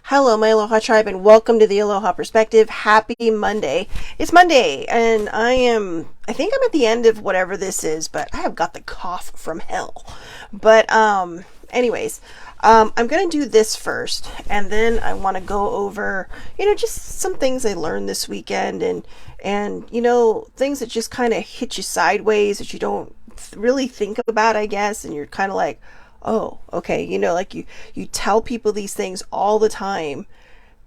Hello, my Aloha tribe, and welcome to the Aloha Perspective. Happy Monday. It's Monday, and I think I'm at the end of whatever this is, but I have got the cough from hell. But, anyways, I'm going to do this first, and then I want to go over, just some things I learned this weekend and, things that just kind of hit you sideways that you don't really think about, I guess, and you're kind of like, oh, okay, like you tell people these things all the time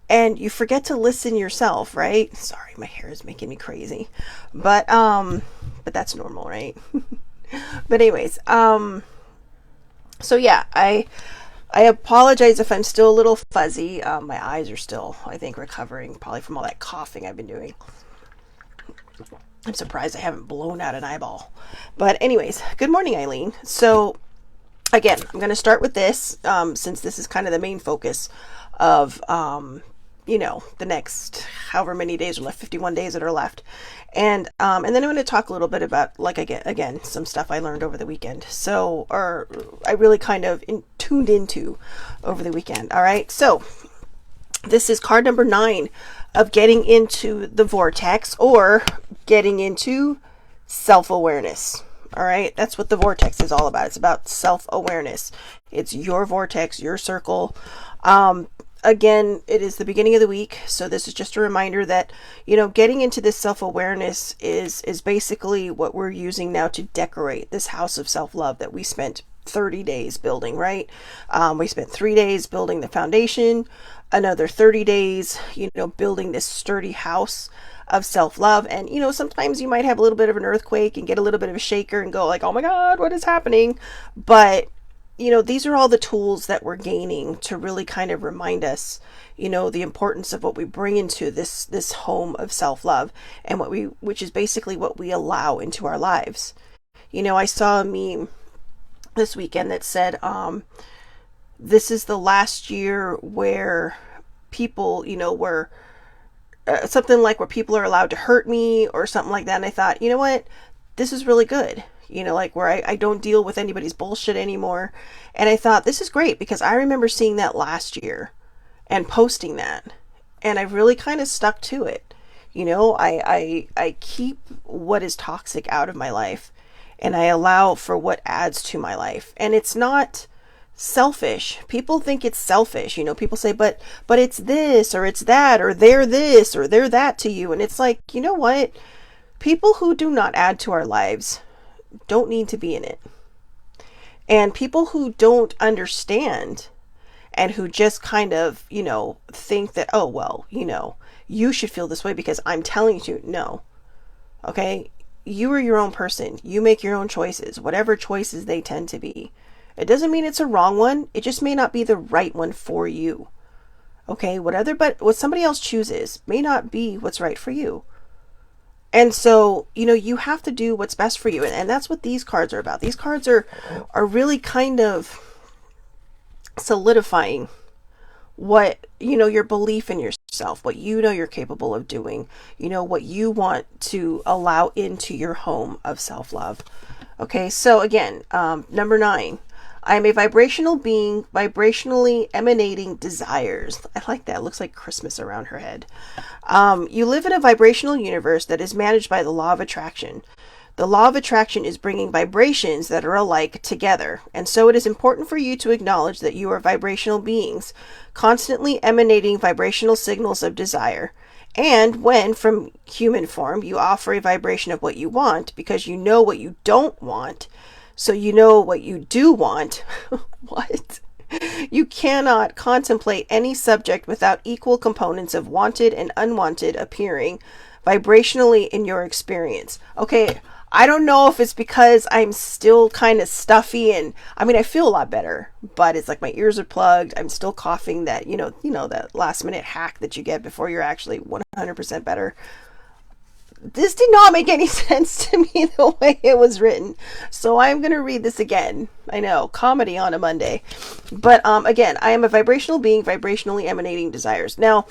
and you forget to listen yourself, right? Sorry, my hair is making me crazy. But that's normal, right? But anyways, so yeah, I apologize if I'm still a little fuzzy. My eyes are still, I think, recovering probably from all that coughing I've been doing. I'm surprised I haven't blown out an eyeball. But anyways, good morning, Eileen. So again, I'm going to start with this, since this is kind of the main focus of, the next however many days are left, 51 days that are left. And then I'm going to talk a little bit about, again, some stuff I learned over the weekend. Or I really kind of tuned into over the weekend. All right. So this is card number 9 of getting into the vortex, or getting into self-awareness. All right, that's what the vortex is all about. It's about self-awareness. It's your vortex, your circle. Again, it is the beginning of the week, so this is just a reminder that, getting into this self-awareness is basically what we're using now to decorate this house of self-love that we spent 30 days building, right? We spent 3 days building the foundation, another 30 days, building this sturdy house of self-love. And sometimes you might have a little bit of an earthquake and get a little bit of a shaker and go like, oh my god, what is happening? But these are all the tools that we're gaining to really kind of remind us the importance of what we bring into this home of self-love, and which is basically what we allow into our lives. I saw a meme this weekend that said, this is the last year where people were something like where people are allowed to hurt me or something like that. And I thought, you know what, this is really good. Where I don't deal with anybody's bullshit anymore. And I thought, this is great, because I remember seeing that last year and posting that. And I've really kind of stuck to it. I keep what is toxic out of my life, and I allow for what adds to my life. And it's not selfish. People think it's selfish. People say, but it's this or it's that, or they're this or they're that to you. And it's like, you know what? People who do not add to our lives don't need to be in it. And people who don't understand and who just kind of, think that, oh, well, you should feel this way because I'm telling you to. No. Okay? You are your own person. You make your own choices, whatever choices they tend to be. It doesn't mean it's a wrong one. It just may not be the right one for you. Okay? What somebody else chooses may not be what's right for you. And so, you have to do what's best for you. And that's what these cards are about. These cards are really kind of solidifying what, your belief in yourself, what you're capable of doing, what you want to allow into your home of self-love. Okay, so again, number 9. I am a vibrational being, vibrationally emanating desires. I like that. It looks like Christmas around her head. You live in a vibrational universe that is managed by the law of attraction. The law of attraction is bringing vibrations that are alike together. And so it is important for you to acknowledge that you are vibrational beings, constantly emanating vibrational signals of desire. And when, from human form, you offer a vibration of what you want, because you know what you don't want, so you know what you do want. What? You cannot contemplate any subject without equal components of wanted and unwanted appearing vibrationally in your experience. Okay, I don't know if it's because I'm still kind of stuffy, and I feel a lot better, but it's like my ears are plugged. I'm still coughing, that, that last minute hack that you get before you're actually 100% better. This did not make any sense to me the way it was written. So I'm going to read this again. I know, comedy on a Monday. But again, I am a vibrational being, vibrationally emanating desires. Now,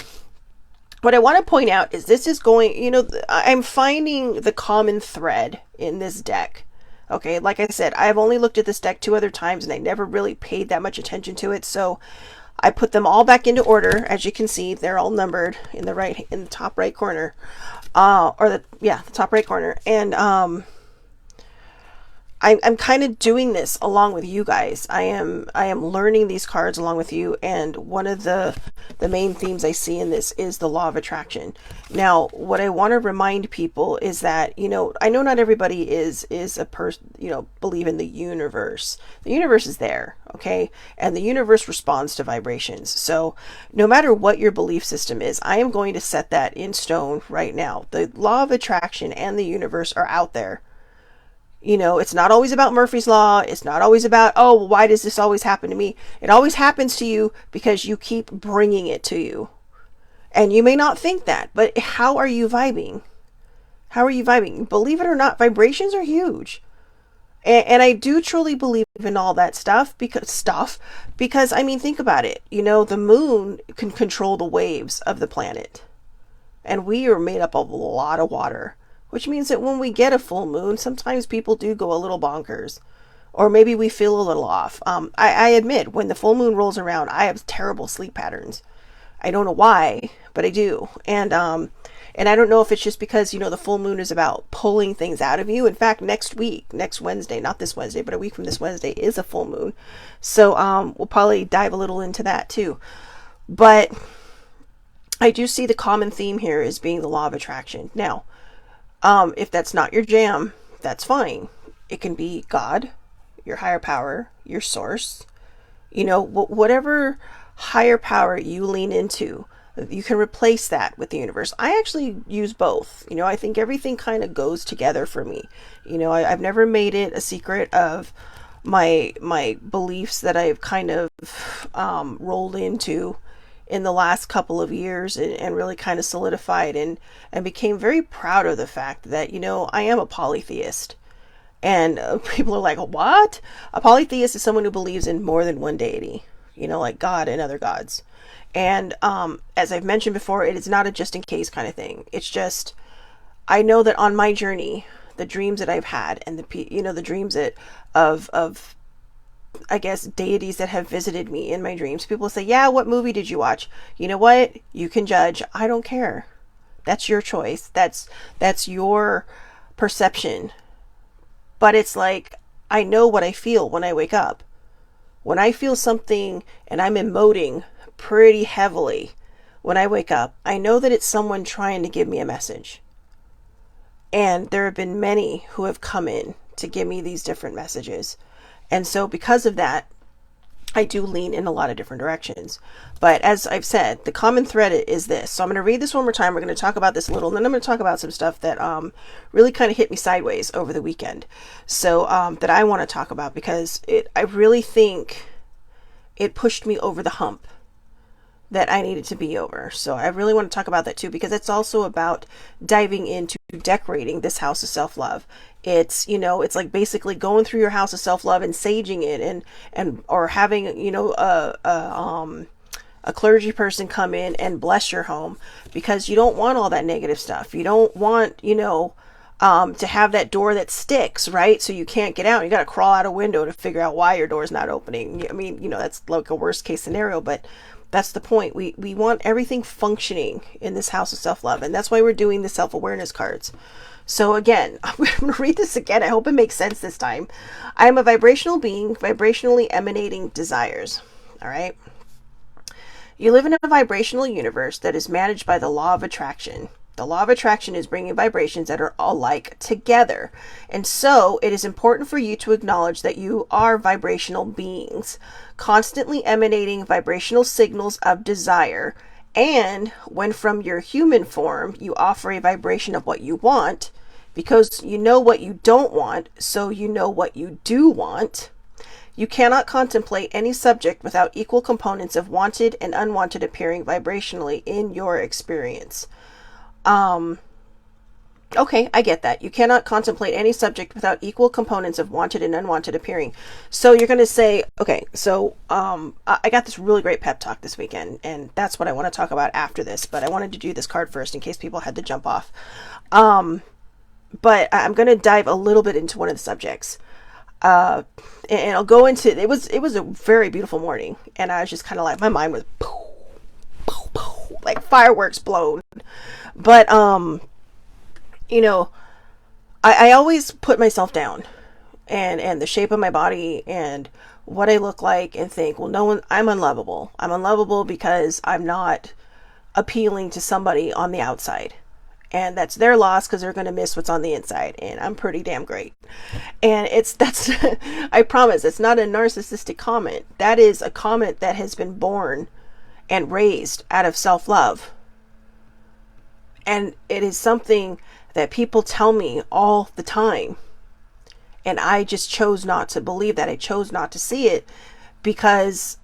what I want to point out is this is going, I'm finding the common thread in this deck. Okay, like I said, I've only looked at this deck 2 other times and I never really paid that much attention to it. So I put them all back into order. As you can see, they're all numbered in the top right corner, the top right corner. And I'm kind of doing this along with you guys. I am learning these cards along with you, and one of the main themes I see in this is the law of attraction. Now, what I want to remind people is that, I know not everybody is a person, believe in the universe. The universe is there, okay? And the universe responds to vibrations. So no matter what your belief system is, I am going to set that in stone right now. The law of attraction and the universe are out there. It's not always about Murphy's Law. It's not always about, oh, why does this always happen to me? It always happens to you because you keep bringing it to you. And you may not think that, but how are you vibing? How are you vibing? Believe it or not, vibrations are huge. And I do truly believe in all that stuff because I mean, think about it. The moon can control the waves of the planet. And we are made up of a lot of water. Which means that when we get a full moon, sometimes people do go a little bonkers. Or maybe we feel a little off. I admit, when the full moon rolls around, I have terrible sleep patterns. I don't know why, but I do. And I don't know if it's just because, the full moon is about pulling things out of you. In fact, next Wednesday, not this Wednesday, but a week from this Wednesday is a full moon. So we'll probably dive a little into that too. But I do see the common theme here as being the law of attraction. Now, if that's not your jam, that's fine. It can be God, your higher power, your source, whatever higher power you lean into, you can replace that with the universe. I actually use both. I think everything kind of goes together for me. I've never made it a secret of my beliefs that I've kind of rolled into in the last couple of years and really kind of solidified and became very proud of the fact that, I am a polytheist. And people are like, what? A polytheist is someone who believes in more than one deity, like God and other gods. And as I've mentioned before, it is not a just in case kind of thing. It's just, I know that on my journey, the dreams that I've had and the dreams of I guess deities that have visited me in my dreams. People say, yeah, what movie did you watch? You know what? You can judge. I don't care. That's your choice. That's your perception. But it's like, I know what I feel when I wake up. When I feel something and I'm emoting pretty heavily when I wake up, I know that it's someone trying to give me a message. And there have been many who have come in to give me these different messages. And so because of that, I do lean in a lot of different directions. But as I've said, the common thread is this. So I'm going to read this one more time. We're going to talk about this a little, and then I'm going to talk about some stuff that really kind of hit me sideways over the weekend. So that I want to talk about because I really think it pushed me over the hump that I needed to be over. So I really want to talk about that too, because it's also about diving into decorating this house of self-love. It's, it's like basically going through your house of self-love and saging it or having, a clergy person come in and bless your home, because you don't want all that negative stuff. You don't want, to have that door that sticks, right? So you can't get out. You got to crawl out a window to figure out why your door's not opening. I mean, that's like a worst case scenario, but that's the point. We want everything functioning in this house of self-love. And that's why we're doing the self-awareness cards. So again, I'm going to read this again. I hope it makes sense this time. I am a vibrational being, vibrationally emanating desires. All right. You live in a vibrational universe that is managed by the law of attraction. The law of attraction is bringing vibrations that are alike together. And so it is important for you to acknowledge that you are vibrational beings, constantly emanating vibrational signals of desire. And when from your human form, you offer a vibration of what you want, because you know what you don't want, so you know what you do want. You cannot contemplate any subject without equal components of wanted and unwanted appearing vibrationally in your experience. Okay, I get that. You cannot contemplate any subject without equal components of wanted and unwanted appearing. So you're going to say, okay, so I got this really great pep talk this weekend, and that's what I want to talk about after this, but I wanted to do this card first in case people had to jump off. But I'm going to dive a little bit into one of the subjects. Uh, and I'll go into it was a very beautiful morning, and I was just kind of like, my mind was poof, poof, poof, like fireworks blown. But you know, I always put myself down, and the shape of my body and what I look like, and think, well, no one, I'm unlovable. I'm unlovable because I'm not appealing to somebody on the outside. And that's their loss because they're going to miss what's on the inside. And I'm pretty damn great. And that's, I promise, it's not a narcissistic comment. That is a comment that has been born and raised out of self love. And it is something that people tell me all the time. And I just chose not to believe that. I chose not to see it because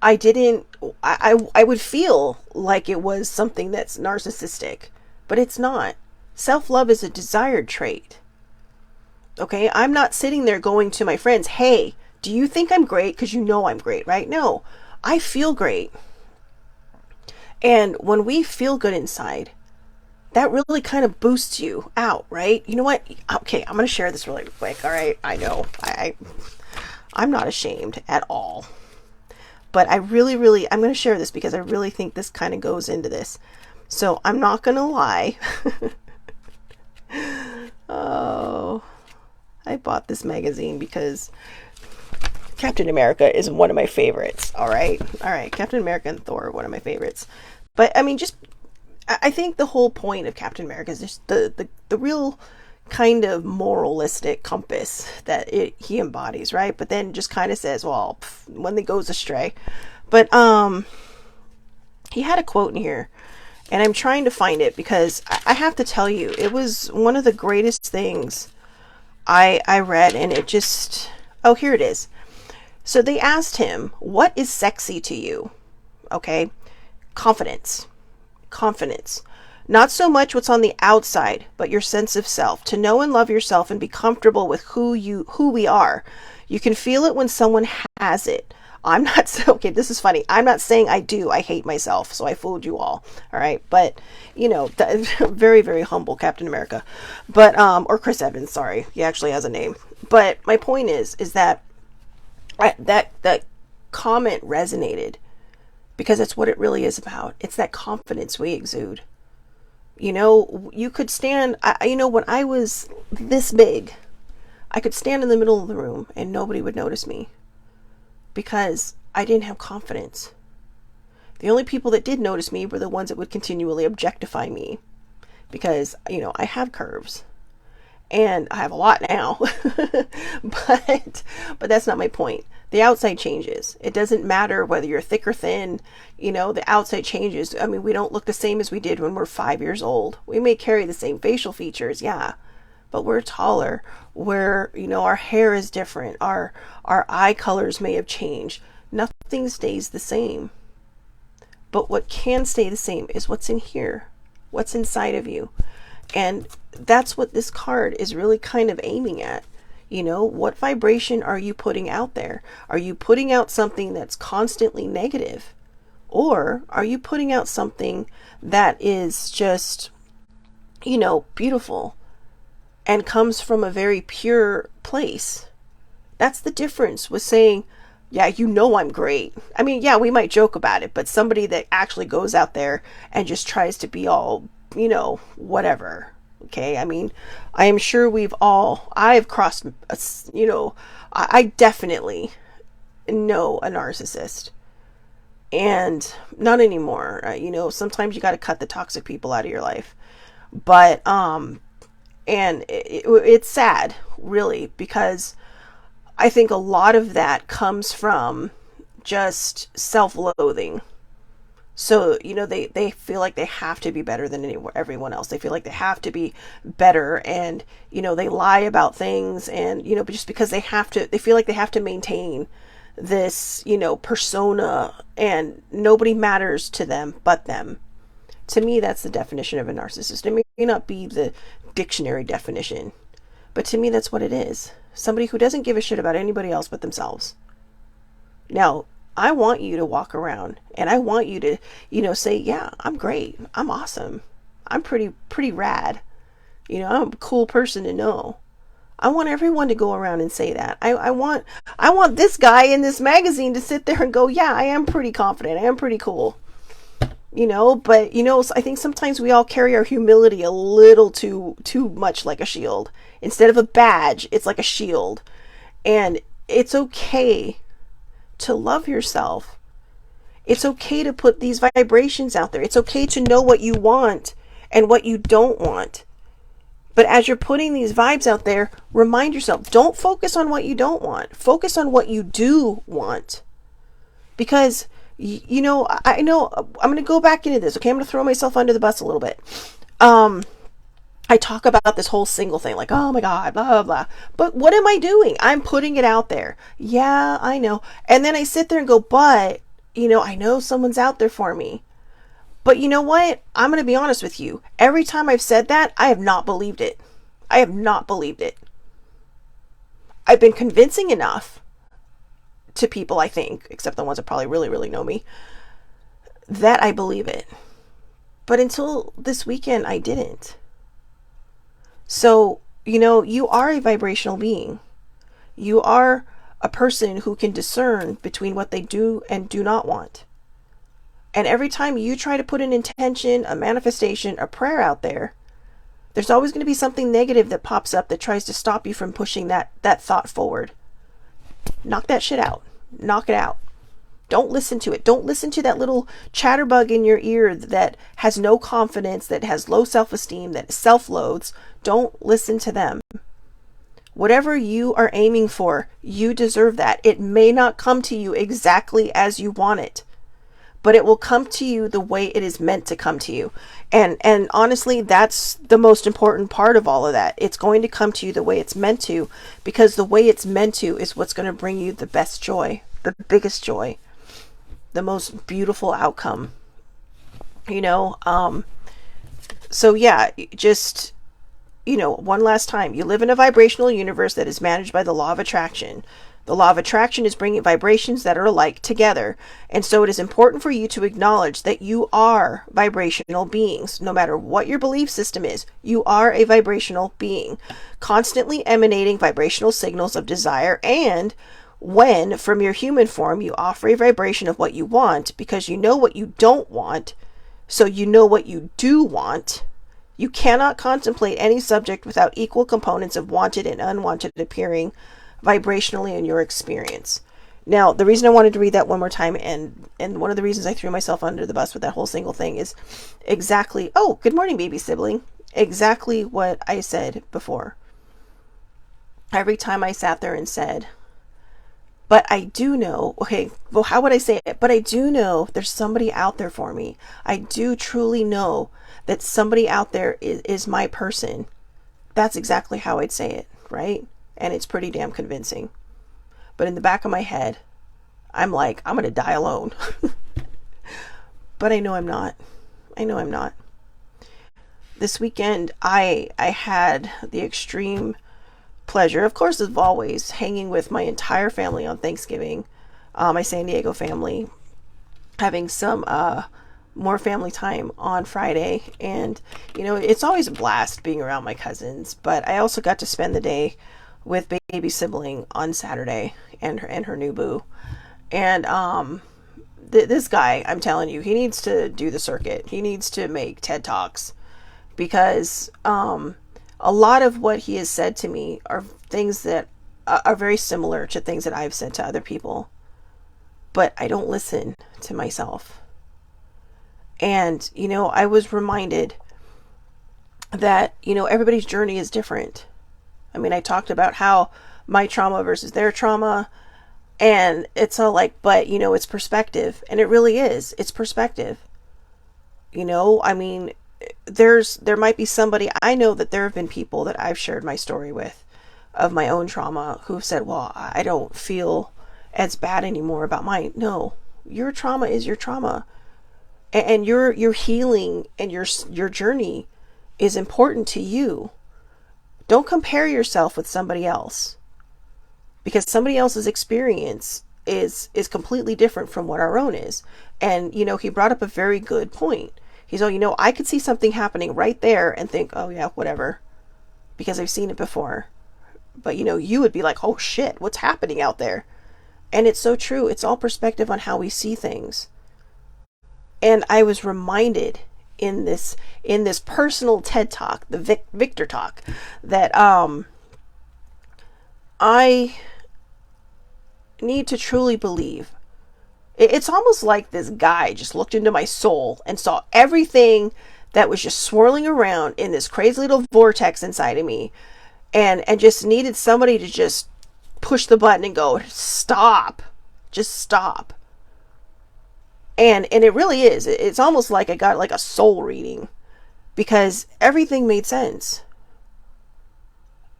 I didn't, I would feel like it was something that's narcissistic, but it's not. Self-love is a desired trait. Okay. I'm not sitting there going to my friends, hey, do you think I'm great? Because you know I'm great, right? No, I feel great. And when we feel good inside, that really kind of boosts you out, right? You know what? Okay, I'm going to share this really quick. All right. I know I'm not ashamed at all, but I'm going to share this because I really think this kind of goes into this. So I'm not going to lie. Oh, I bought this magazine because Captain America is one of my favorites. All right. Captain America and Thor are one of my favorites. But I mean, I think the whole point of Captain America is just the real kind of moralistic compass that he embodies, right? But then just kind of says, well, when he goes astray. But he had a quote in here, and I'm trying to find it because I have to tell you, it was one of the greatest things I read, and it just, oh, here it is. So they asked him, what is sexy to you? Okay, confidence. Not so much what's on the outside, but your sense of self. To know and love yourself and be comfortable with who we are. You can feel it when someone has it. I'm not, okay, this is funny. I'm not saying I do. I hate myself, so I fooled you all. All right. But, you know, very, very humble Captain America. But, or Chris Evans, sorry. He actually has a name. But my point is that that comment resonated because it's what it really is about. It's that confidence we exude. You know, you could stand, when I was this big, I could stand in the middle of the room and nobody would notice me because I didn't have confidence. The only people that did notice me were the ones that would continually objectify me because, I have curves. And I have a lot now, but that's not my point. The outside changes. It doesn't matter whether you're thick or thin, the outside changes. I mean, we don't look the same as we did when we're 5 years old. We may carry the same facial features, yeah, but we're taller. Our hair is different. Our eye colors may have changed. Nothing stays the same. But what can stay the same is what's in here, what's inside of you. And that's what this card is really kind of aiming at. What vibration are you putting out there? Are you putting out something that's constantly negative? Or are you putting out something that is just, beautiful and comes from a very pure place? That's the difference with saying, yeah, I'm great. I mean, yeah, we might joke about it, but somebody that actually goes out there and just tries to be all, whatever. Okay. I mean, I am sure I've crossed, I definitely know a narcissist, and not anymore. Sometimes you got to cut the toxic people out of your life, but, and it's sad really, because I think a lot of that comes from just self-loathing. So, they feel like they have to be better than everyone else. They feel like they have to be better, and, they lie about things, and, but just because they feel like they have to maintain this, persona, and nobody matters to them but them. To me, that's the definition of a narcissist. It may not be the dictionary definition, but to me, that's what it is. Somebody who doesn't give a shit about anybody else but themselves. Now, I want you to walk around and I want you to, say, yeah, I'm great. I'm awesome. I'm pretty rad. I'm a cool person to know. I want everyone to go around and say that. I want this guy in this magazine to sit there and go, yeah, I am pretty confident. I am pretty cool. But I think sometimes we all carry our humility a little too much like a shield. Instead of a badge, it's like a shield. And it's okay to love yourself. It's okay to put these vibrations out there. It's okay to know what you want and what you don't want. But as you're putting these vibes out there, remind yourself, don't focus on what you don't want. Focus on what you do want. Because, I know, I'm going to go back into this. Okay, I'm going to throw myself under the bus a little bit. I talk about this whole single thing, like, oh my God, blah, blah, blah. But what am I doing? I'm putting it out there. Yeah, I know. And then I sit there and go, but, I know someone's out there for me. But you know what? I'm going to be honest with you. Every time I've said that, I have not believed it. I have not believed it. I've been convincing enough to people, I think, except the ones that probably really, really know me, that I believe it. But until this weekend, I didn't. So, you are a vibrational being. You are a person who can discern between what they do and do not want. And every time you try to put an intention, a manifestation, a prayer out there, there's always going to be something negative that pops up that tries to stop you from pushing that thought forward. Knock that shit out. Knock it out. Don't listen to it. Don't listen to that little chatterbug in your ear that has no confidence, that has low self-esteem, that self-loathes. Don't listen to them. Whatever you are aiming for, you deserve that. It may not come to you exactly as you want it, but it will come to you the way it is meant to come to you. And honestly, that's the most important part of all of that. It's going to come to you the way it's meant to, because the way it's meant to is what's going to bring you the best joy, the biggest joy, the most beautiful outcome. So yeah, just, one last time, you live in a vibrational universe that is managed by the law of attraction. The law of attraction is bringing vibrations that are alike together. And so it is important for you to acknowledge that you are vibrational beings. No matter what your belief system is, you are a vibrational being, constantly emanating vibrational signals of desire. And when, from your human form, you offer a vibration of what you want, because you know what you don't want, so you know what you do want, you cannot contemplate any subject without equal components of wanted and unwanted appearing vibrationally in your experience. Now, the reason I wanted to read that one more time, and one of the reasons I threw myself under the bus with that whole single thing, is exactly, oh, good morning, baby sibling, exactly what I said before. Every time I sat there and said, but I do know, okay, well, how would I say it? But I do know there's somebody out there for me. I do truly know that somebody out there is my person. That's exactly how I'd say it, right? And it's pretty damn convincing. But in the back of my head, I'm like, I'm going to die alone. But I know I'm not. I know I'm not. This weekend, I had the extreme pleasure, of course, as always, hanging with my entire family on Thanksgiving, my San Diego family, having some more family time on Friday. And, it's always a blast being around my cousins, but I also got to spend the day with baby sibling on Saturday and her new boo. And this guy, I'm telling you, he needs to do the circuit. He needs to make TED Talks, because a lot of what he has said to me are things that are very similar to things that I've said to other people, but I don't listen to myself. And, I was reminded that, everybody's journey is different. I mean, I talked about how my trauma versus their trauma, and it's all like, but, it's perspective. And it really is. It's perspective. I mean, there might be somebody, I know that there have been people that I've shared my story with of my own trauma who've said, well, I don't feel as bad anymore about mine. No, your trauma is your trauma, and your healing and your journey is important to you. Don't compare yourself with somebody else, because somebody else's experience is completely different from what our own is. And, he brought up a very good point. He's, I could see something happening right there and think, oh yeah, whatever, because I've seen it before. But you would be like, oh shit, what's happening out there? And it's so true. It's all perspective on how we see things. And I was reminded in this personal TED talk, the Victor talk, that I need to truly believe. It's almost like this guy just looked into my soul and saw everything that was just swirling around in this crazy little vortex inside of me, and just needed somebody to just push the button and go, stop, just stop. And it really is. It's almost like I got like a soul reading, because everything made sense,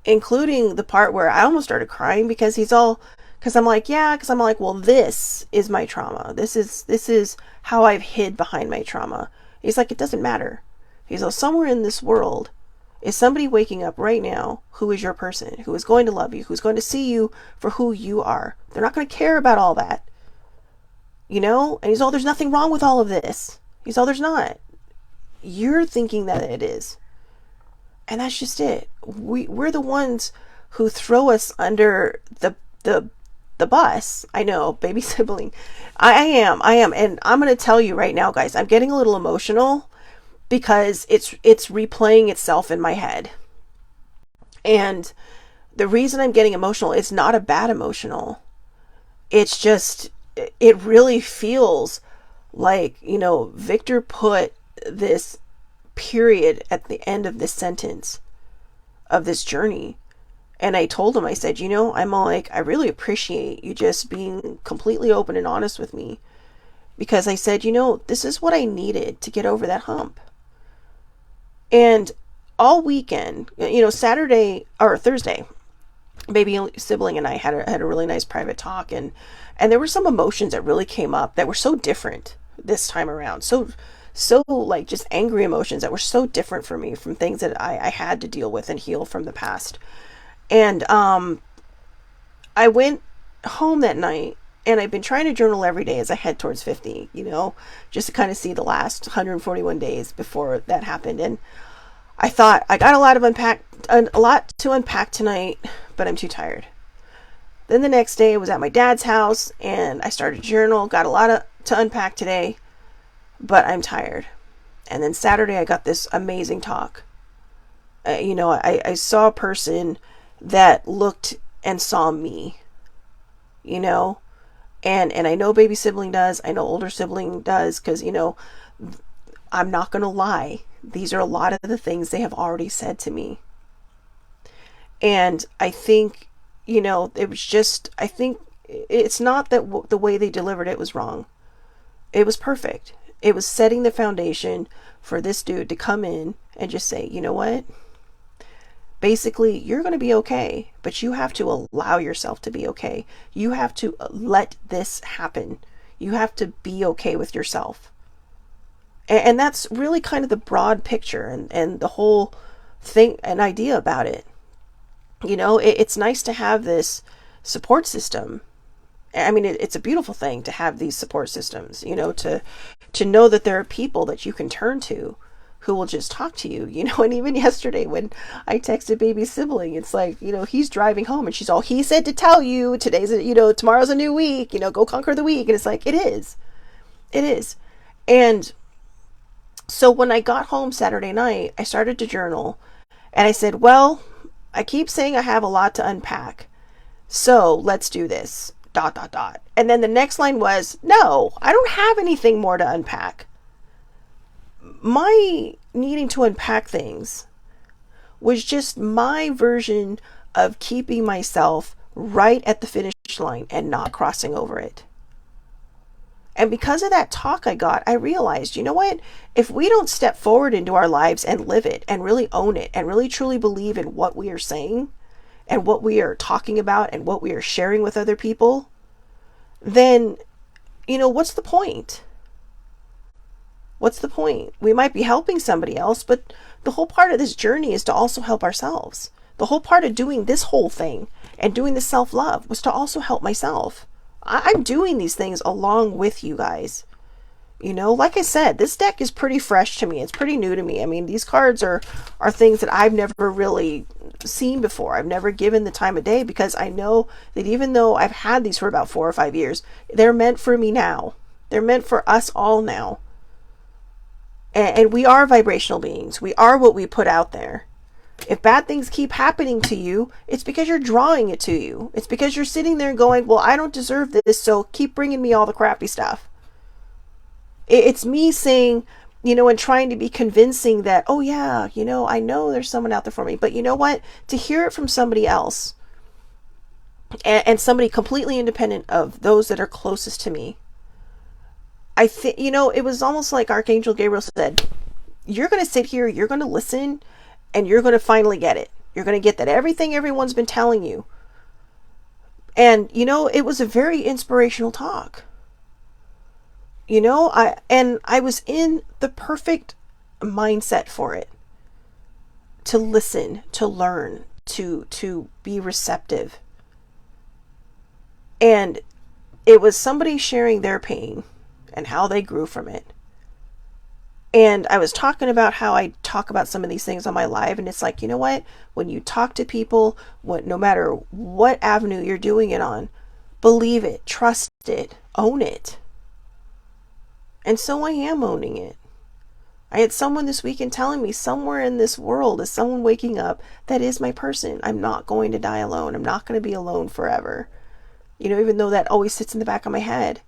including the part where I almost started crying because I'm like, well, this is my trauma. This is how I've hid behind my trauma. He's like, it doesn't matter. He's like, somewhere in this world is somebody waking up right now who is your person, who is going to love you, who's going to see you for who you are. They're not going to care about all that. And he's all, there's nothing wrong with all of this. He's all, there's not. You're thinking that it is. And that's just it. We're the ones who throw us under the bus. I know, baby sibling. I am. And I'm going to tell you right now, guys, I'm getting a little emotional because it's replaying itself in my head. And the reason I'm getting emotional is not a bad emotional. It's just, it really feels like, Victor put this period at the end of this sentence of this journey. And I told him, I said, I'm all like, I really appreciate you just being completely open and honest with me. Because I said, this is what I needed to get over that hump. And all weekend, Saturday or Thursday, baby sibling and I had a really nice private talk, and there were some emotions that really came up that were so different this time around. So like just angry emotions that were so different for me from things that I had to deal with and heal from the past. And I went home that night, and I've been trying to journal every day as I head towards 50, just to kind of see the last 141 days before that happened. And I thought, I got a lot to unpack tonight, but I'm too tired. Then the next day I was at my dad's house and I started to journal, got a lot to unpack today, but I'm tired. And then Saturday I got this amazing talk. I saw a person that looked and saw me, and I know baby sibling does, I know older sibling does, because, I'm not going to lie. These are a lot of the things they have already said to me. And I think, it was just, I think it's not that the way they delivered it was wrong. It was perfect. It was setting the foundation for this dude to come in and just say, you know what? Basically, you're going to be okay, but you have to allow yourself to be okay. You have to let this happen. You have to be okay with yourself. And that's really kind of the broad picture and the whole thing and idea about it. It's nice to have this support system. I mean, it's a beautiful thing to have these support systems, to know that there are people that you can turn to who will just talk to you, and even yesterday when I texted baby sibling, it's like, he's driving home and she's all, he said to tell you tomorrow's a new week, go conquer the week. And it's like, it is. And so when I got home Saturday night, I started to journal, and I said, well, I keep saying I have a lot to unpack, so let's do this, ... And then the next line was, no, I don't have anything more to unpack. My needing to unpack things was just my version of keeping myself right at the finish line and not crossing over it. And because of that talk I got, I realized, you know what? If we don't step forward into our lives and live it and really own it and really truly believe in what we are saying and what we are talking about and what we are sharing with other people, then, what's the point? What's the point? We might be helping somebody else, but the whole part of this journey is to also help ourselves. The whole part of doing this whole thing and doing the self-love was to also help myself. I'm doing these things along with you guys. Like I said, this deck is pretty fresh to me. It's pretty new to me. I mean, these cards are things that I've never really seen before. I've never given the time of day, because I know that even though I've had these for about 4 or 5 years, they're meant for me now. They're meant for us all now. And we are vibrational beings. We are what we put out there. If bad things keep happening to you, it's because you're drawing it to you. It's because you're sitting there going, well, I don't deserve this, so keep bringing me all the crappy stuff. It's me saying, and trying to be convincing that, oh yeah, I know there's someone out there for me. But you know what? To hear it from somebody else, and somebody completely independent of those that are closest to me, I think, it was almost like Archangel Gabriel said, you're going to sit here, you're going to listen, and you're going to finally get it. You're going to get that everything everyone's been telling you. And, it was a very inspirational talk. I was in the perfect mindset for it. To listen, to learn, to be receptive. And it was somebody sharing their pain and how they grew from it. And I was talking about how I talk about some of these things on my live, and it's like, you know what? When you talk to people, no matter what avenue you're doing it on, believe it, trust it, own it. And so I am owning it. I had someone this weekend telling me somewhere in this world is someone waking up that is my person. I'm not going to die alone. I'm not going to be alone forever. Even though that always sits in the back of my head.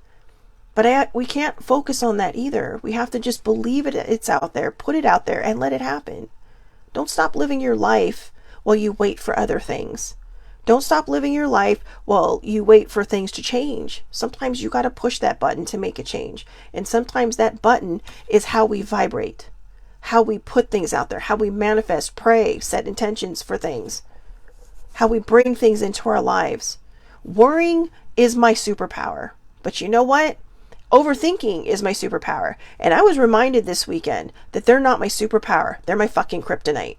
But we can't focus on that either. We have to just believe it's out there, put it out there, and let it happen. Don't stop living your life while you wait for other things. Don't stop living your life while you wait for things to change. Sometimes you got to push that button to make a change. And sometimes that button is how we vibrate, how we put things out there, how we manifest, pray, set intentions for things, how we bring things into our lives. Worrying is my superpower. But you know what? Overthinking is my superpower. And I was reminded this weekend that they're not my superpower. They're my fucking kryptonite.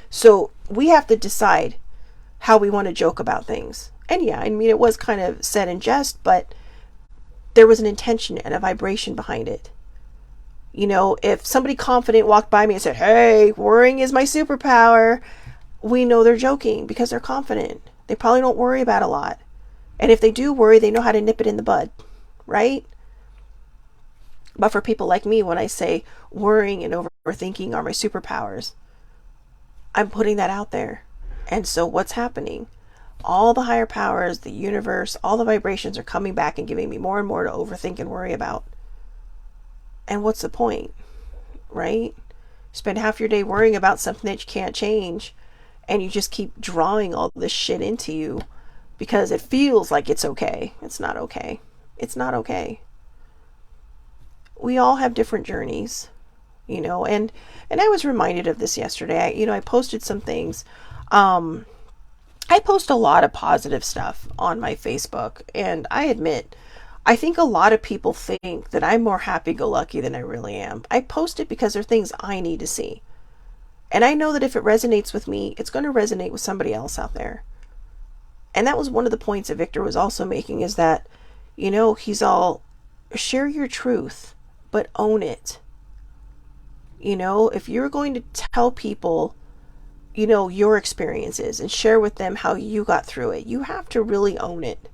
So we have to decide how we want to joke about things. And yeah, I mean, it was kind of said in jest, but there was an intention and a vibration behind it. If somebody confident walked by me and said, hey, worrying is my superpower, we know they're joking because they're confident. They probably don't worry about a lot. And if they do worry, they know how to nip it in the bud, right? But for people like me, when I say worrying and overthinking are my superpowers, I'm putting that out there. And so what's happening? All the higher powers, the universe, all the vibrations are coming back and giving me more and more to overthink and worry about. And what's the point, right? Spend half your day worrying about something that you can't change, and you just keep drawing all this shit into you because it feels like it's okay. It's not okay. It's not okay. We all have different journeys, and I was reminded of this yesterday. I posted some things. I post a lot of positive stuff on my Facebook, and I admit, I think a lot of people think that I'm more happy-go-lucky than I really am. I post it because they're things I need to see. And I know that if it resonates with me, it's going to resonate with somebody else out there. And that was one of the points that Victor was also making, is that, he's all, share your truth, but own it. If you're going to tell people, your experiences and share with them how you got through it, you have to really own it.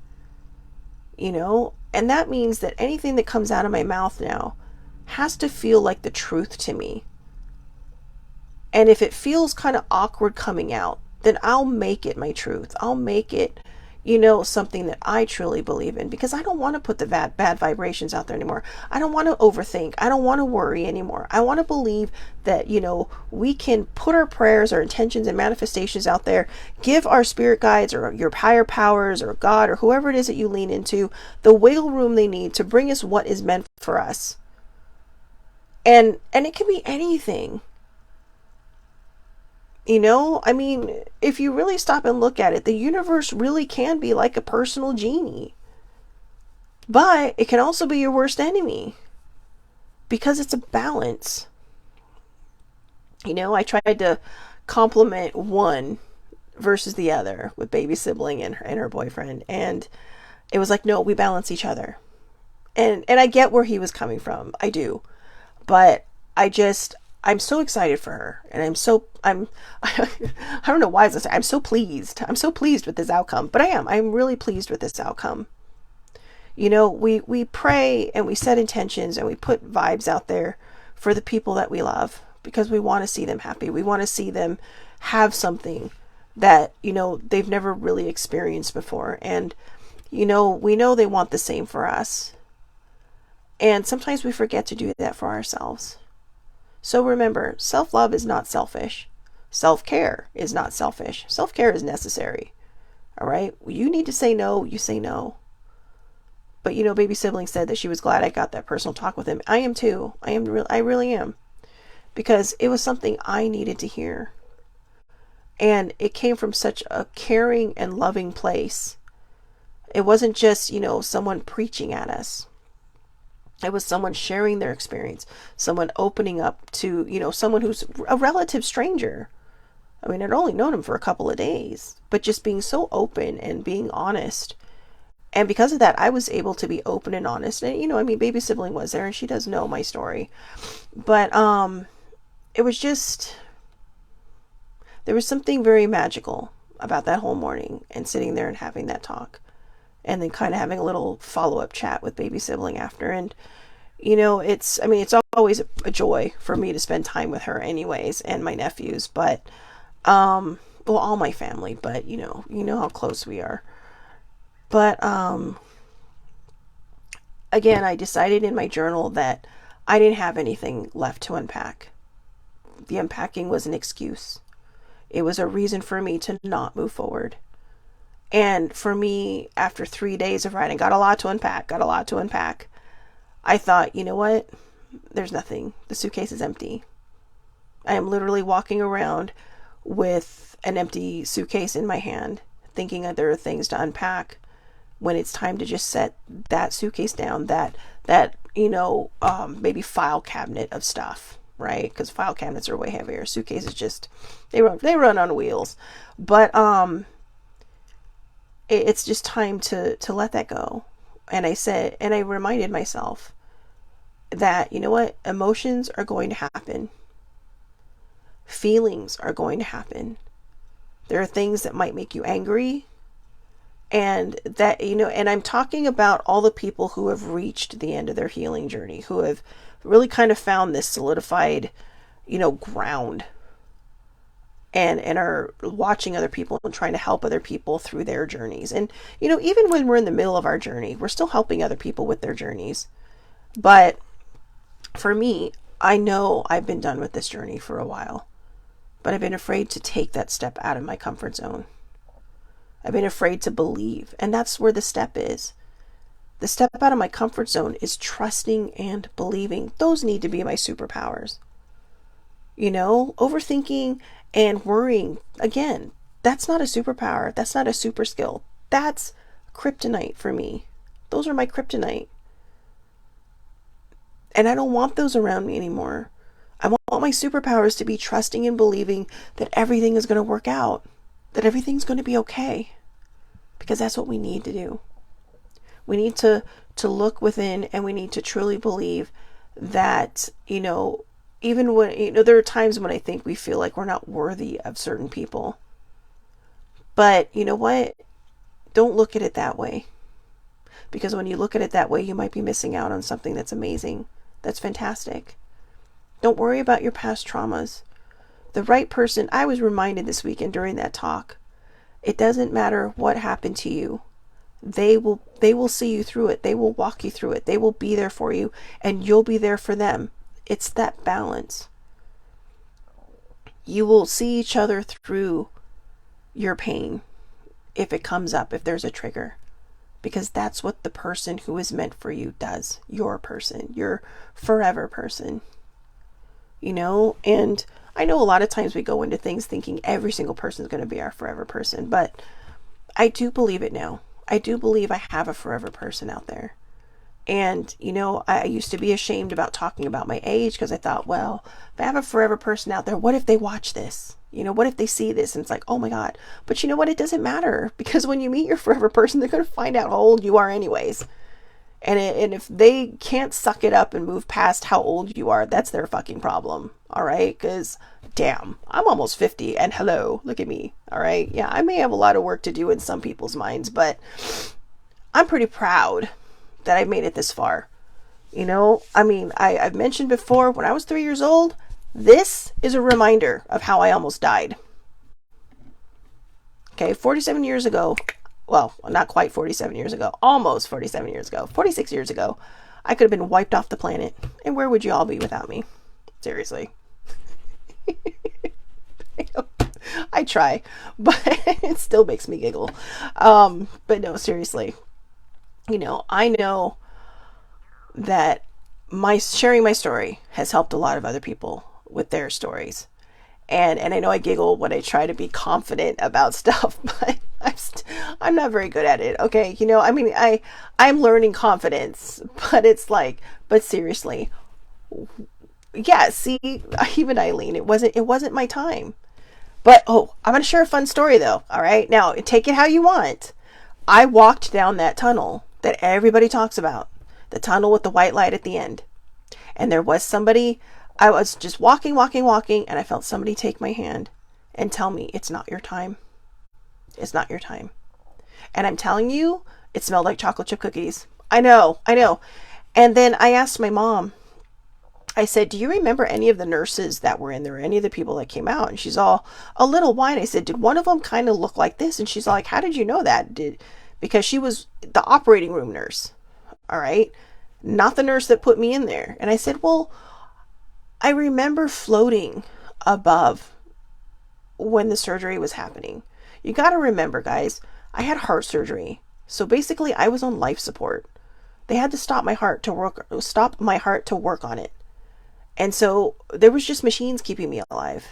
And that means that anything that comes out of my mouth now has to feel like the truth to me. And if it feels kind of awkward coming out, then I'll make it my truth. I'll make it, something that I truly believe in, because I don't want to put the bad vibrations out there anymore. I don't want to overthink. I don't want to worry anymore. I want to believe that, we can put our prayers, our intentions and manifestations out there, give our spirit guides or your higher powers or God or whoever it is that you lean into the wiggle room they need to bring us what is meant for us. And it can be anything. If you really stop and look at it, the universe really can be like a personal genie. But it can also be your worst enemy, because it's a balance. I tried to compliment one versus the other with baby sibling and her boyfriend. And it was like, no, we balance each other. And I get where he was coming from. I do. But I'm so excited for her, and I don't know why I'm so pleased. I'm so pleased with this outcome, but I'm really pleased with this outcome. We pray and we set intentions and we put vibes out there for the people that we love because we want to see them happy. We want to see them have something that, they've never really experienced before. And, we know they want the same for us. And sometimes we forget to do that for ourselves. So remember, self-love is not selfish. Self-care is not selfish. Self-care is necessary. All right? You need to say no, you say no. But baby sibling said that she was glad I got that personal talk with him. I am too. I really am. Because it was something I needed to hear. And it came from such a caring and loving place. It wasn't just, someone preaching at us. It was someone sharing their experience, someone opening up to, someone who's a relative stranger. I mean, I'd only known him for a couple of days, but just being so open and being honest. And because of that, I was able to be open and honest. And, baby sibling was there and she does know my story. But it was just, there was something very magical about that whole morning and sitting there and having that talk. And then kind of having a little follow-up chat with baby sibling after. And, it's always a joy for me to spend time with her anyways, and my nephews, but, well, all my family, but, you know how close we are. But, again, I decided in my journal that I didn't have anything left to unpack. The unpacking was an excuse. It was a reason for me to not move forward. And for me, after 3 days of writing, got a lot to unpack. I thought, you know what? There's nothing. The suitcase is empty. I am literally walking around with an empty suitcase in my hand, thinking that there are things to unpack when it's time to just set that suitcase down, that maybe file cabinet of stuff, right? Because file cabinets are way heavier. Suitcases just, they run on wheels. But, it's just time to let that go. And I reminded myself that, you know what? Emotions are going to happen. Feelings are going to happen. There are things that might make you angry. And that, and I'm talking about all the people who have reached the end of their healing journey, who have really kind of found this solidified, ground. And are watching other people and trying to help other people through their journeys. And, even when we're in the middle of our journey, we're still helping other people with their journeys. But for me, I know I've been done with this journey for a while, but I've been afraid to take that step out of my comfort zone. I've been afraid to believe. And that's where the step is. The step out of my comfort zone is trusting and believing. Those need to be my superpowers. Overthinking and worrying, again, that's not a superpower. That's not a super skill. That's kryptonite for me. Those are my kryptonite. And I don't want those around me anymore. I want my superpowers to be trusting and believing that everything is going to work out, that everything's going to be okay. Because that's what we need to do. We need to look within, and we need to truly believe that, even when, there are times when I think we feel like we're not worthy of certain people. But you know what? Don't look at it that way. Because when you look at it that way, you might be missing out on something that's amazing. That's fantastic. Don't worry about your past traumas. The right person, I was reminded this weekend during that talk, it doesn't matter what happened to you. They will see you through it. They will walk you through it. They will be there for you, and you'll be there for them. It's that balance. You will see each other through your pain if it comes up, if there's a trigger. Because that's what the person who is meant for you does. Your person, your forever person. And I know a lot of times we go into things thinking every single person is going to be our forever person, but I do believe it now. I do believe I have a forever person out there. And, I used to be ashamed about talking about my age because I thought, well, if I have a forever person out there, what if they watch this? What if they see this? And it's like, oh my God. But you know what? It doesn't matter, because when you meet your forever person, they're going to find out how old you are anyways. And if they can't suck it up and move past how old you are, that's their fucking problem. All right? Because, damn, I'm almost 50 and hello, look at me. All right? Yeah, I may have a lot of work to do in some people's minds, but I'm pretty proud that I've made it this far. I mean, I've mentioned before, when I was 3 years old, this is a reminder of how I almost died. Okay, 47 years ago, well, not quite 47 years ago, almost 47 years ago, 46 years ago, I could have been wiped off the planet. And where would you all be without me? Seriously. I try, but it still makes me giggle. But no, seriously. I know that my sharing my story has helped a lot of other people with their stories. And I know I giggle when I try to be confident about stuff, but I'm not very good at it. Okay, I mean, I'm learning confidence, but it's like, but seriously, yeah. See, even Eileen, it wasn't my time. But oh, I'm gonna share a fun story though. All right, now take it how you want. I walked down that tunnel that everybody talks about, the tunnel with the white light at the end, and there was somebody. I was just walking, and I felt somebody take my hand and tell me, it's not your time. It's not your time. And I'm telling you, it smelled like chocolate chip cookies. I know. And then I asked my mom, I said, do you remember any of the nurses that were in there, any of the people that came out? And she's all a little white. I said, did one of them kind of look like this? And she's like, how did you know that? Because she was the operating room nurse. All right. Not the nurse that put me in there. And I said, well, I remember floating above when the surgery was happening. You got to remember, guys, I had heart surgery. So basically I was on life support. They had to stop my heart to work on it. And so there was just machines keeping me alive.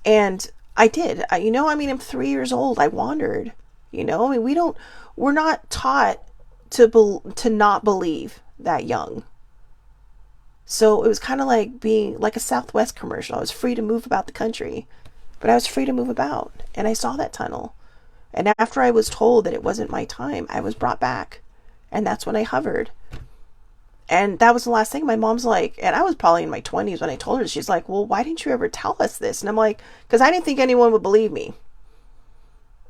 And I did. I mean, I'm 3 years old. I wandered. I mean, we're not taught to not believe that young. So it was kind of like being like a Southwest commercial. I was free to move about the country, but I was free to move about. And I saw that tunnel. And after I was told that it wasn't my time, I was brought back. And that's when I hovered. And that was the last thing. My mom's like, and I was probably in my 20s when I told her, she's like, well, why didn't you ever tell us this? And I'm like, because I didn't think anyone would believe me.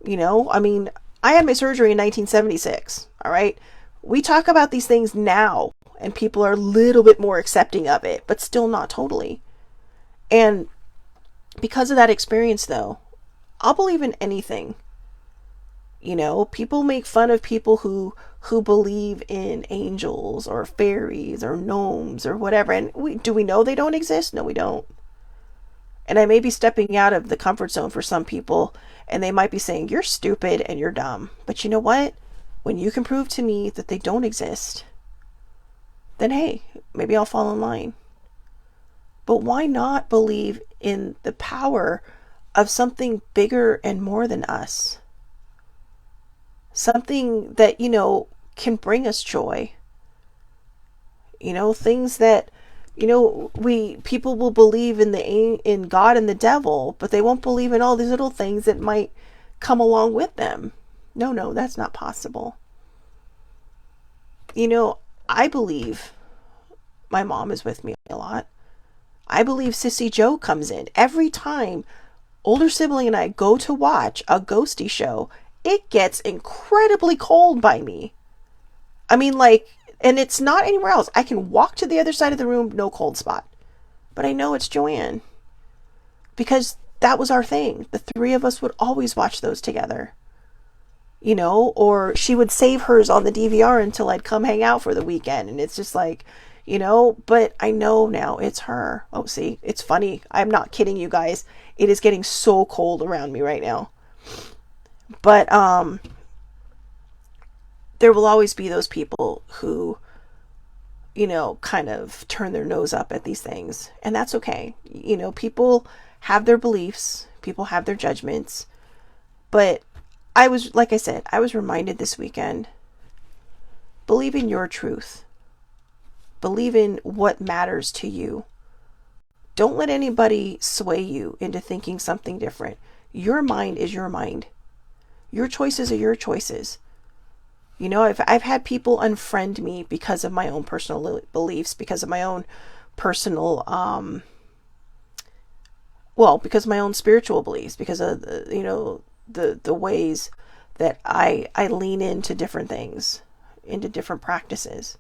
I mean, I had my surgery in 1976. All right. We talk about these things now, and people are a little bit more accepting of it, but still not totally. And because of that experience, though, I'll believe in anything. People make fun of people who believe in angels or fairies or gnomes or whatever. And do we know they don't exist? No, we don't. And I may be stepping out of the comfort zone for some people, and they might be saying, you're stupid and you're dumb. But you know what? When you can prove to me that they don't exist, then hey, maybe I'll fall in line. But why not believe in the power of something bigger and more than us? Something that, can bring us joy. Things that, people will believe in God and the devil, but they won't believe in all these little things that might come along with them. No, that's not possible. I believe my mom is with me a lot. I believe Sissy Joe comes in every time older sibling and I go to watch a ghosty show. It gets incredibly cold by me. I mean, and it's not anywhere else. I can walk to the other side of the room, no cold spot. But I know it's Joanne. Because that was our thing. The three of us would always watch those together. Or she would save hers on the DVR until I'd come hang out for the weekend. And it's just like, but I know now it's her. Oh, see, it's funny. I'm not kidding you guys. It is getting so cold around me right now. But there will always be those people who, kind of turn their nose up at these things. And that's okay. People have their beliefs. People have their judgments. But like I said, I was reminded this weekend, believe in your truth. Believe in what matters to you. Don't let anybody sway you into thinking something different. Your mind is your mind. Your choices are your choices. You know, I've had people unfriend me because of my own personal beliefs, because of my own personal, well, because of my own spiritual beliefs, because of you know, the ways that I lean into different things, into different practices.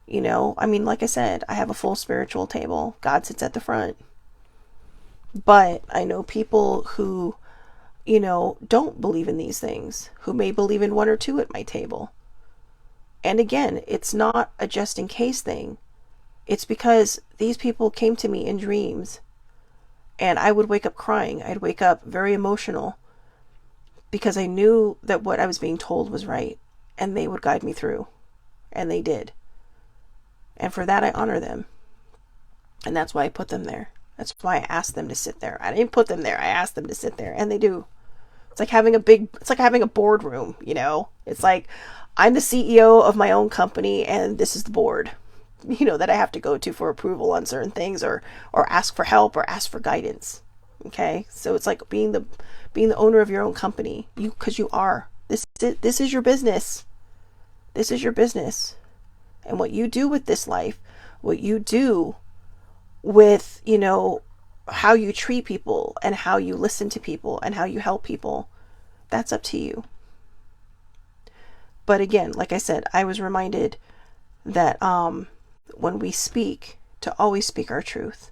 You know, I mean, like I said, I have a full spiritual table. God sits at the front. But I know people who, you know, don't believe in these things, who may believe in one or two at my table. And again, it's not a just in case thing. It's because these people came to me in dreams, and I would wake up crying. I'd wake up very emotional because I knew that what I was being told was right, and they would guide me through. And they did. And for that, I honor them. And that's why I put them there. That's why I asked them to sit there. I didn't put them there. I asked them to sit there, and they do. It's like having a boardroom, you know? It's like I'm the CEO of my own company, and this is the board, you know, that I have to go to for approval on certain things, or ask for help, or ask for guidance. Okay? So it's like being the owner of your own company. Because you are. This is your business. This is your business. And what you do with this life, what you do with, you know, how you treat people and how you listen to people and how you help people, that's up to you. But again, like I said, I was reminded that when we speak, to always speak our truth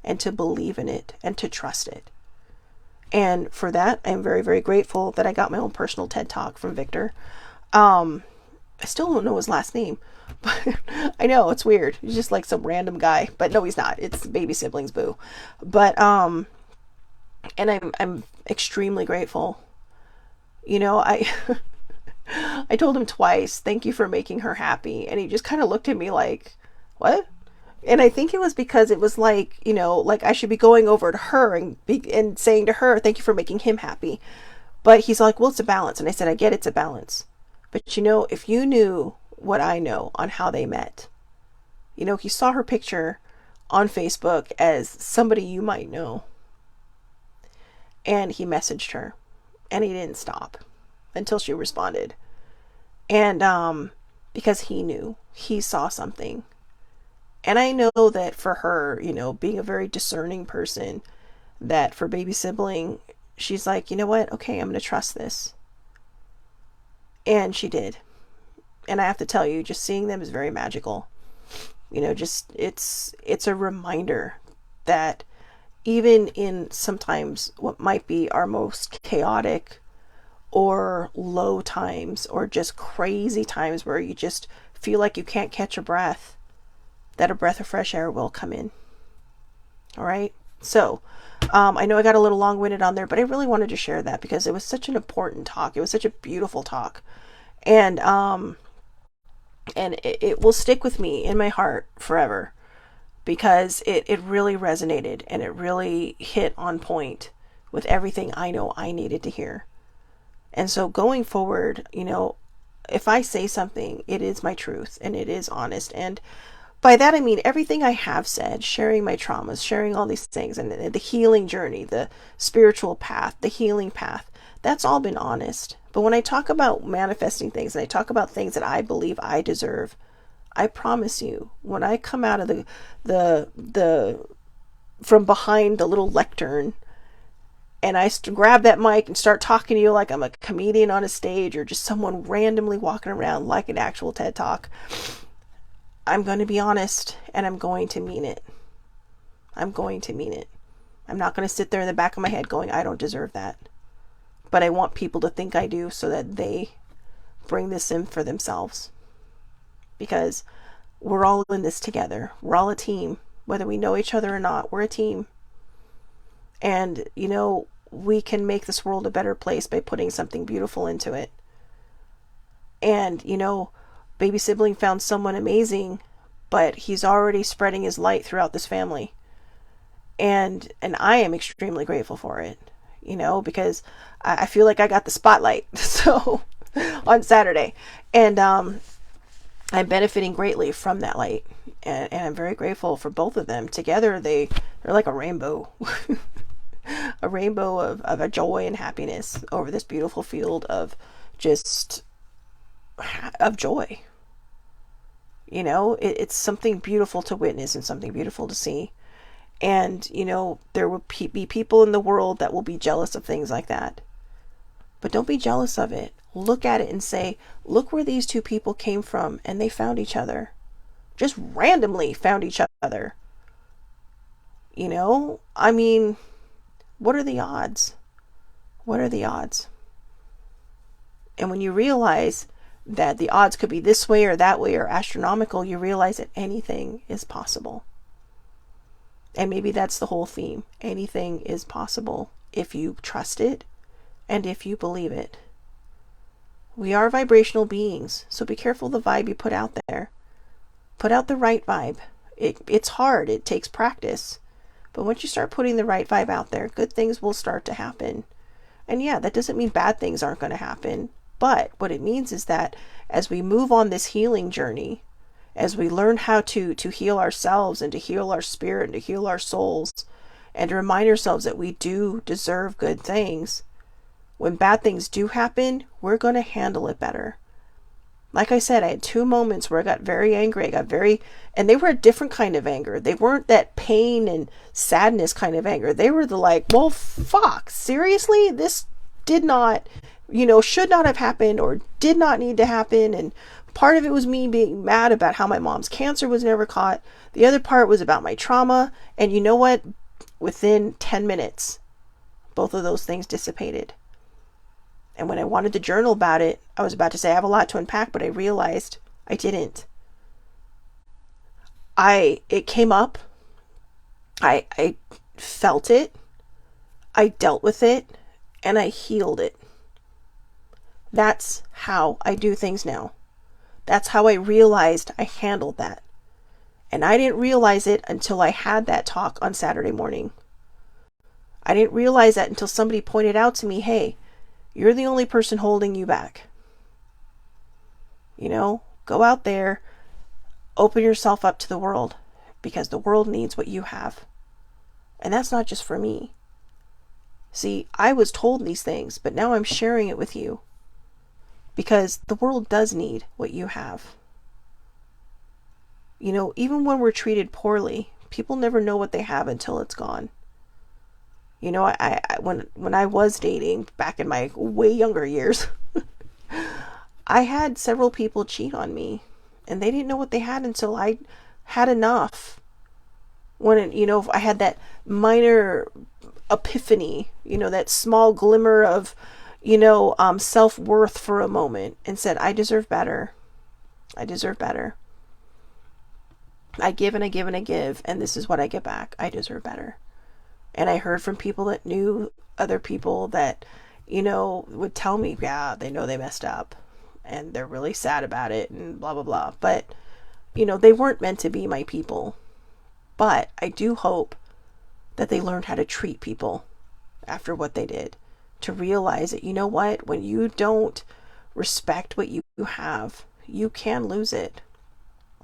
and to believe in it and to trust it. And for that, I'm very, very grateful that I got my own personal TED Talk from Victor. I still don't know his last name, but I know it's weird. He's just like some random guy, but no, he's not. It's baby siblings boo. But and I'm extremely grateful. You know, I told him twice, "Thank you for making her happy," and he just kind of looked at me like, "What?" And I think it was because it was like, you know, like I should be going over to her and saying to her, "Thank you for making him happy." But he's like, "Well, it's a balance," and I said, "I get it's a balance." But you know, if you knew what I know on how they met, you know, he saw her picture on Facebook as somebody you might know. And he messaged her. And he didn't stop until she responded. And because he knew, he saw something. And I know that for her, you know, being a very discerning person, that for baby sibling, she's like, you know what? Okay, I'm going to trust this. And she did. And I have to tell you, just seeing them is very magical. You know, just it's a reminder that even in sometimes what might be our most chaotic or low times or just crazy times where you just feel like you can't catch a breath, that a breath of fresh air will come in. All right. So I know I got a little long-winded on there, but I really wanted to share that because it was such an important talk. It was such a beautiful talk. And it will stick with me in my heart forever because it really resonated and it really hit on point with everything I know I needed to hear. And so going forward, you know, if I say something, it is my truth and it is honest. And by that I mean everything I have said, sharing my traumas, sharing all these things, and the healing journey, the spiritual path, the healing path, that's all been honest. But when I talk about manifesting things and I talk about things that I believe I deserve, I promise you, when I come out of the from behind the little lectern and I grab that mic and start talking to you like I'm a comedian on a stage or just someone randomly walking around like an actual TED Talk, I'm going to be honest and I'm going to mean it. I'm going to mean it. I'm not going to sit there in the back of my head going, I don't deserve that. But I want people to think I do so that they bring this in for themselves. Because we're all in this together. We're all a team. Whether we know each other or not, we're a team. And, you know, we can make this world a better place by putting something beautiful into it. And, you know, baby sibling found someone amazing, but he's already spreading his light throughout this family. And I am extremely grateful for it, you know, because I feel like I got the spotlight. So on Saturday. And I'm benefiting greatly from that light. And I'm very grateful for both of them. Together, they're like a rainbow. A rainbow of a joy and happiness over this beautiful field of just of joy. It's something beautiful to witness and something beautiful to see. And, there will be people in the world that will be jealous of things like that. But don't be jealous of it. Look at it and say, look where these two people came from and they found each other. Just randomly found each other. I mean, what are the odds? What are the odds? And when you realize that the odds could be this way or that way or astronomical, you realize that anything is possible. And maybe that's the whole theme. Anything is possible if you trust it and if you believe it. We are vibrational beings, so be careful the vibe you put out there. Put out the right vibe. It's hard. It takes practice. But once you start putting the right vibe out there, good things will start to happen. And yeah, that doesn't mean bad things aren't going to happen. But what it means is that as we move on this healing journey, as we learn how to heal ourselves and to heal our spirit and to heal our souls, and to remind ourselves that we do deserve good things, when bad things do happen, we're going to handle it better. Like I said, I had 2 moments where I got very angry. And they were a different kind of anger. They weren't that pain and sadness kind of anger. They were the like, well, fuck, seriously? This did not, should not have happened or did not need to happen. And part of it was me being mad about how my mom's cancer was never caught. The other part was about my trauma. And you know what? Within 10 minutes, both of those things dissipated. And when I wanted to journal about it, I was about to say I have a lot to unpack, but I realized I didn't. It came up. I felt it. I dealt with it, and I healed it. That's how I do things now. That's how I realized I handled that. And I didn't realize it until I had that talk on Saturday morning. I didn't realize that until somebody pointed out to me, hey, you're the only person holding you back. Go out there, open yourself up to the world, because the world needs what you have. And that's not just for me. See, I was told these things, but now I'm sharing it with you, because the world does need what you have. Even when we're treated poorly, people never know what they have until it's gone. When I was dating back in my way younger years, I had several people cheat on me, and they didn't know what they had until I had enough. When I had that minor epiphany, that small glimmer of, self-worth for a moment, and said, I deserve better. I deserve better. I give and I give and I give, and this is what I get back. I deserve better. And I heard from people that knew other people that, would tell me, yeah, they know they messed up and they're really sad about it and blah, blah, blah. But, they weren't meant to be my people. But I do hope that they learned how to treat people after what they did, to realize that, what, when you don't respect what you have, you can lose it.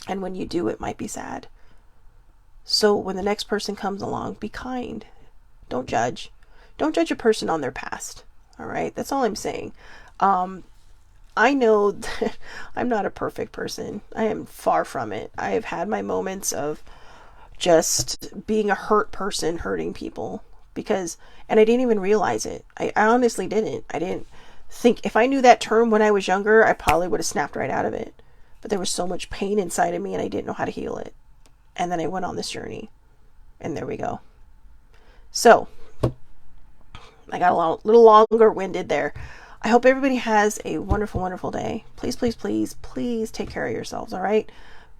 And when you do, it might be sad. So when the next person comes along, be kind. Don't judge. Don't judge a person on their past. All right? That's all I'm saying. I know that I'm not a perfect person. I am far from it. I have had my moments of just being a hurt person, hurting people. And I didn't even realize it. I honestly didn't. I didn't think, if I knew that term when I was younger, I probably would have snapped right out of it. But there was so much pain inside of me and I didn't know how to heal it. And then I went on this journey. And there we go. So, I got a little longer winded there. I hope everybody has a wonderful, wonderful day. Please, please, please, please take care of yourselves, all right?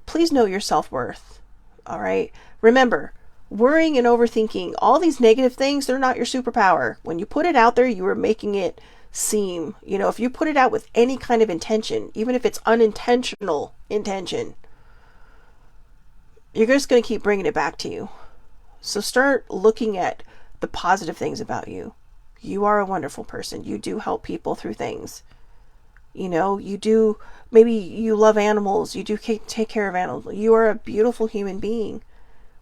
Please know your self-worth, all right? Remember, worrying and overthinking, all these negative things, they're not your superpower. When you put it out there, you are making it seem, if you put it out with any kind of intention, even if it's unintentional intention, you're just going to keep bringing it back to you. So start looking at the positive things about you. You are a wonderful person. You do help people through things. You do, maybe you love animals. You do take care of animals. You are a beautiful human being.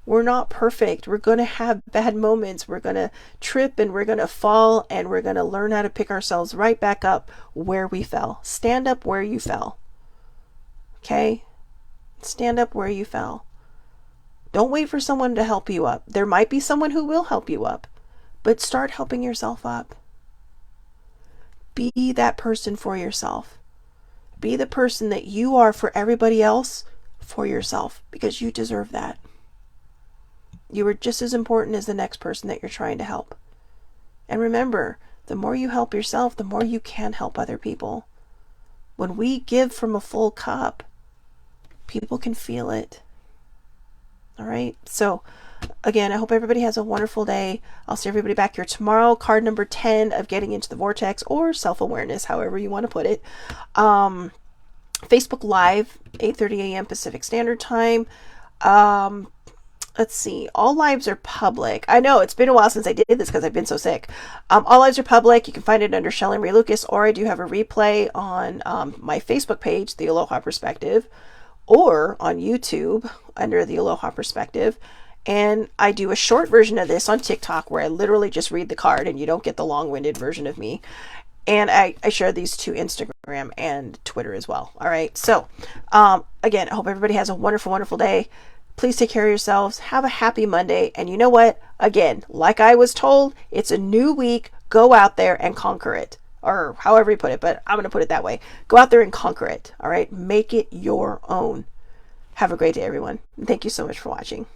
We're not perfect. We're going to have bad moments. We're going to trip and we're going to fall and we're going to learn how to pick ourselves right back up where we fell. Stand up where you fell. Okay? Stand up where you fell. Don't wait for someone to help you up. There might be someone who will help you up, but start helping yourself up. Be that person for yourself. Be the person that you are for everybody else for yourself, because you deserve that. You are just as important as the next person that you're trying to help. And remember, the more you help yourself, the more you can help other people. When we give from a full cup, people can feel it. All right? So, again, I hope everybody has a wonderful day. I'll see everybody back here tomorrow. Card number 10 of getting into the vortex, or self-awareness, however you want to put it. Facebook Live, 8:30 a.m. Pacific Standard Time. Let's see. All lives are public. I know it's been a while since I did this because I've been so sick. All lives are public. You can find it under Shelley Marie Lucas, or I do have a replay on my Facebook page, The Aloha Perspective, or on YouTube under The Aloha Perspective. And I do a short version of this on TikTok where I literally just read the card and you don't get the long-winded version of me. And I share these to Instagram and Twitter as well. All right. So, again, I hope everybody has a wonderful, wonderful day. Please take care of yourselves. Have a happy Monday. And you know what? Again, like I was told, it's a new week. Go out there and conquer it. Or however you put it, but I'm going to put it that way. Go out there and conquer it. All right. Make it your own. Have a great day, everyone. And thank you so much for watching.